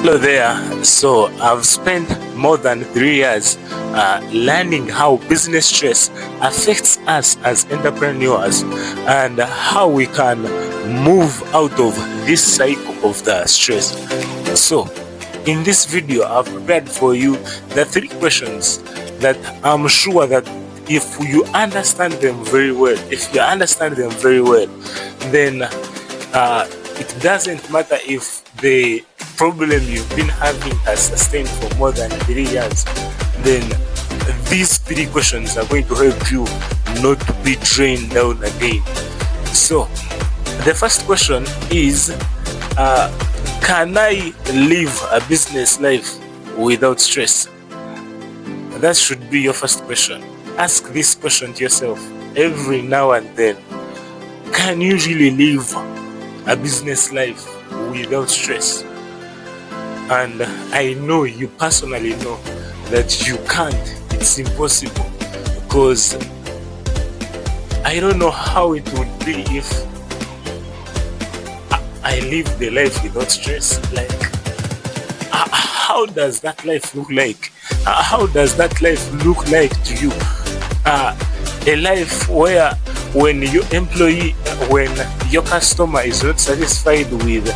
Hello there. So I've spent more than 3 years learning how business stress affects us as entrepreneurs and how we can move out of this cycle of the stress. So in this video, I've prepared for you the 3 questions that I'm sure that if you understand them very well, then it doesn't matter if the problem you've been having has sustained for more than 3 years, then these 3 questions are going to help you not to be drained down again. So the first question is, can I live a business life without stress? That should be your first question. Ask this question to yourself every now and then. Can you really live a business life without stress? And I know you personally know that you can't. It's impossible, because I don't know how it would be if I live the life without stress. Like, how does that life look like? How does that life look like to you? A life where when your customer is not satisfied with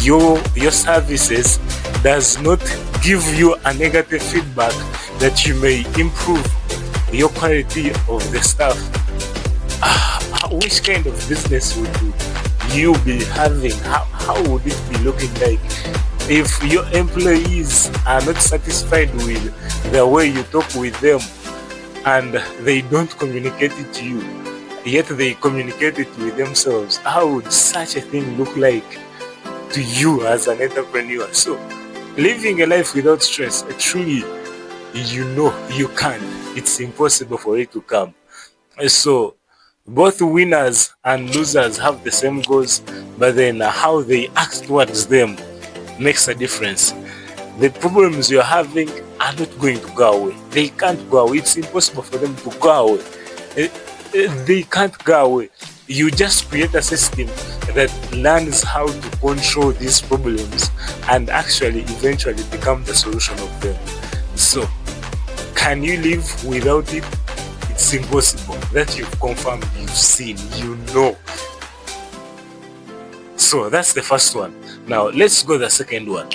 your services, does not give you a negative feedback that you may improve your quality of the stuff. Which kind of business would you be having? How would it be looking like if your employees are not satisfied with the way you talk with them and they don't communicate it to you, yet they communicate it with themselves? How would such a thing look like to you as an entrepreneur? So living a life without stress, truly, you can't. It's impossible for it to come. So both winners and losers have the same goals, but then how they act towards them makes a difference. The problems you're having are not going to go away. They can't go away. It's impossible for them to go away. They can't go away. You just create a system that learns how to control these problems and actually eventually become the solution of them. So, can you live without it? It's impossible. That you've confirmed, you've seen, you know. So that's the first one. Now let's go to the second one.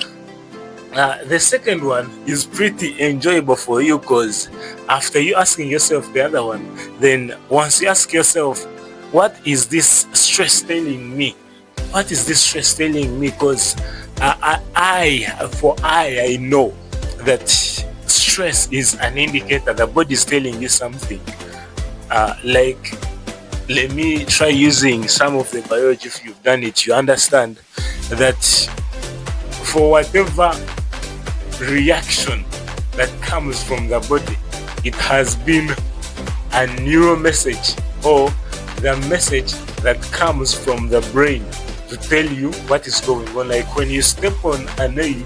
The second one is pretty enjoyable for you, because after you asking yourself the other one, then once you ask yourself, what is this stress telling me? What is this stress telling me? Because I know that stress is an indicator. The body is telling you something. Like, let me try using some of the biology. If you've done it, you understand that for whatever reaction that comes from the body, it has been a neural message, or the message that comes from the brain to tell you what is going on. Like when you step on a nail,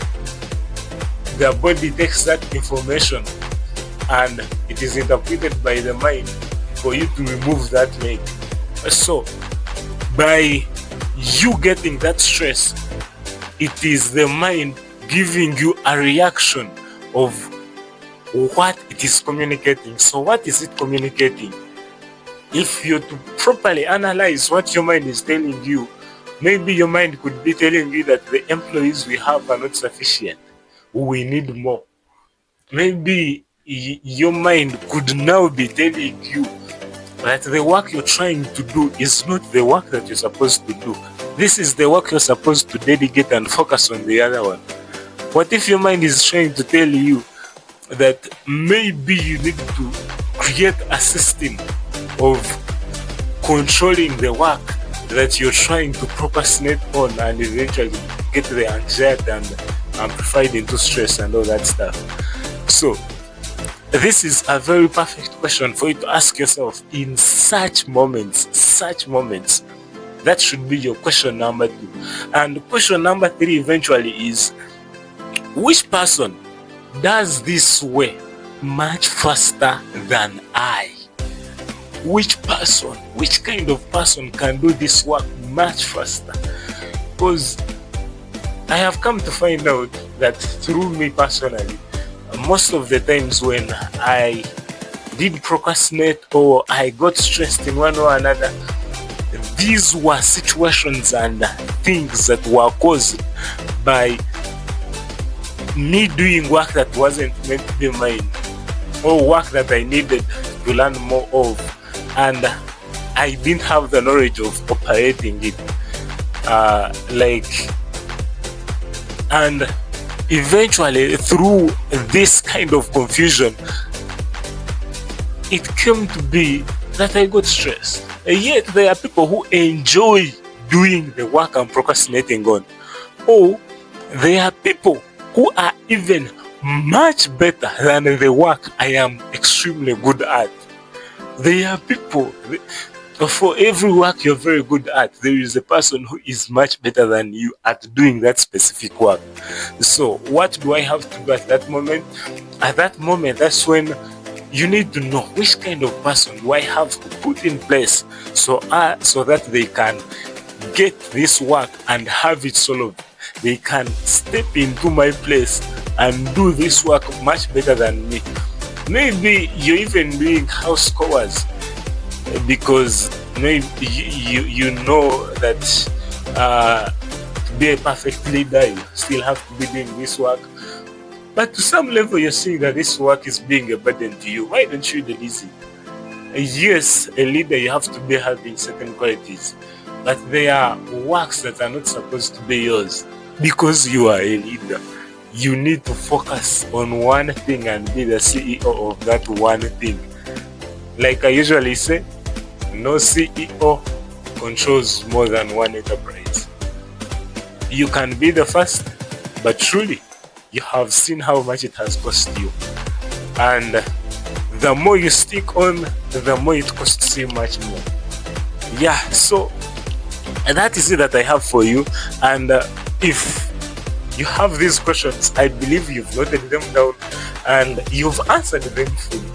the body takes that information and it is interpreted by the mind for you to remove that nail. So by you getting that stress, it is the mind giving you a reaction of what it is communicating. So what is it communicating? If you're to properly analyze what your mind is telling you, maybe your mind could be telling you that the employees we have are not sufficient. We need more. Maybe your mind could now be telling you that the work you're trying to do is not the work that you're supposed to do. This is the work you're supposed to dedicate and focus on the other one. What if your mind is trying to tell you that maybe you need to create a system of controlling the work that you're trying to procrastinate on and eventually get the anxiety and amplified into stress and all that stuff? So this is a very perfect question for you to ask yourself in such moments. That should be your question number 2. And question number 3 eventually is, which person does this way much faster than I? Which kind of person can do this work much faster? Because I have come to find out that through me personally, most of the times when I did procrastinate or I got stressed in one or another, these were situations and things that were caused by me doing work that wasn't meant to be mine, or work that I needed to learn more of, and I didn't have the knowledge of operating it. And eventually, through this kind of confusion, it came to be that I got stressed. And yet, there are people who enjoy doing the work I'm procrastinating on, or there are people who are even much better than the work I am extremely good at. There are people, for every work you're very good at, there is a person who is much better than you at doing that specific work. So what do I have to do at that moment? At that moment, that's when you need to know which kind of person do I have to put in place so that they can get this work and have it solved. They can step into my place and do this work much better than me. Maybe you're even doing house chores because maybe you know that to be a perfect leader, you still have to be doing this work. But to some level, you're seeing that this work is being a burden to you. Why don't you do it easy? Yes, a leader, you have to be having certain qualities, but there are works that are not supposed to be yours. Because you are a leader, you need to focus on one thing and be the CEO of that one thing. Like I usually say, no CEO controls more than one enterprise. You can be the first, but truly, you have seen how much it has cost you. And the more you stick on, the more it costs you much more. Yeah, so that is it that I have for you. And if you have these questions, I believe you've noted them down and you've answered them fully.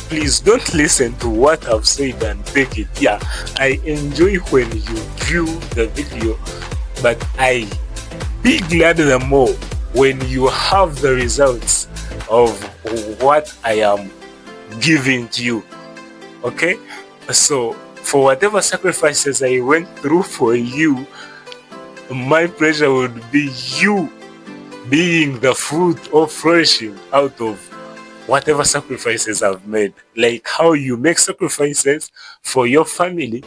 Please don't listen to what I've said and take it. Yeah, I enjoy when you view the video, but I be glad the more when you have the results of what I am giving to you. Okay? So, for whatever sacrifices I went through for you, my pleasure would be you being the fruit or flourishing out of whatever sacrifices I've made. Like how you make sacrifices for your family,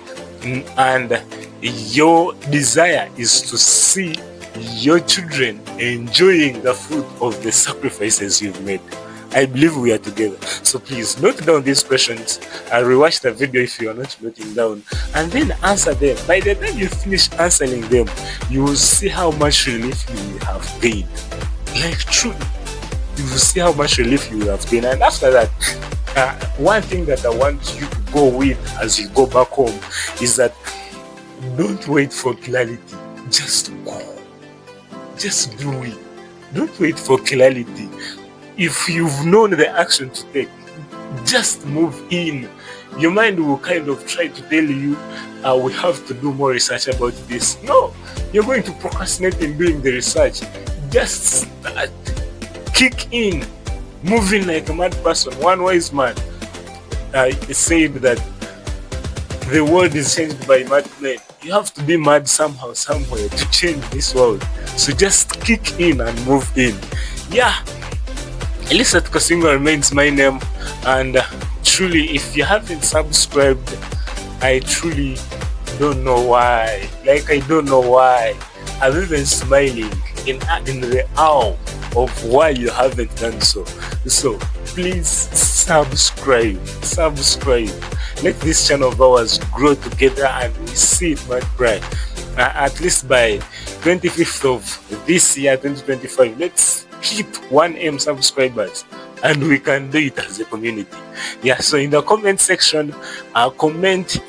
and your desire is to see your children enjoying the fruit of the sacrifices you've made. I believe we are together. So please note down these questions and rewatch the video if you are not noting down, and then answer them. By the time you finish answering them, you will see how much relief you will have gained. Like truly, you will see how much relief you will have gained. And after that, one thing that I want you to go with as you go back home is that don't wait for clarity. Just go. Just do it. Don't wait for clarity. If you've known the action to take, just move in. Your mind will kind of try to tell you, we have to do more research about this. No, you're going to procrastinate in doing the research. Just start. Kick in. Moving like a mad person. One wise man said that the world is changed by mad men. You have to be mad somehow, somewhere to change this world. So just kick in and move in. Yeah. Elisa Tukasinga remains my name, and truly, if you haven't subscribed, I truly don't know why. Like, I don't know why. I'm even smiling in the awe of why you haven't done so. So please subscribe. Let this channel of ours grow together and we see it much bright. At least by 25th of this year, 2025, let's keep 1M subscribers, and we can do it as a community. Yeah, so in the comment section, comment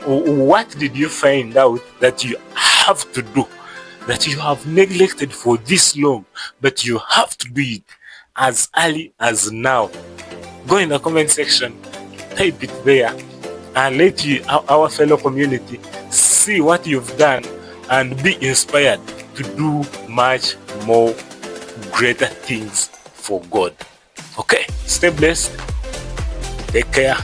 what did you find out that you have to do, that you have neglected for this long, but you have to do it as early as now. Go in the comment section, type it there, and let our fellow community see what you've done and be inspired to do much more greater things for God. Okay, stay blessed. Take care.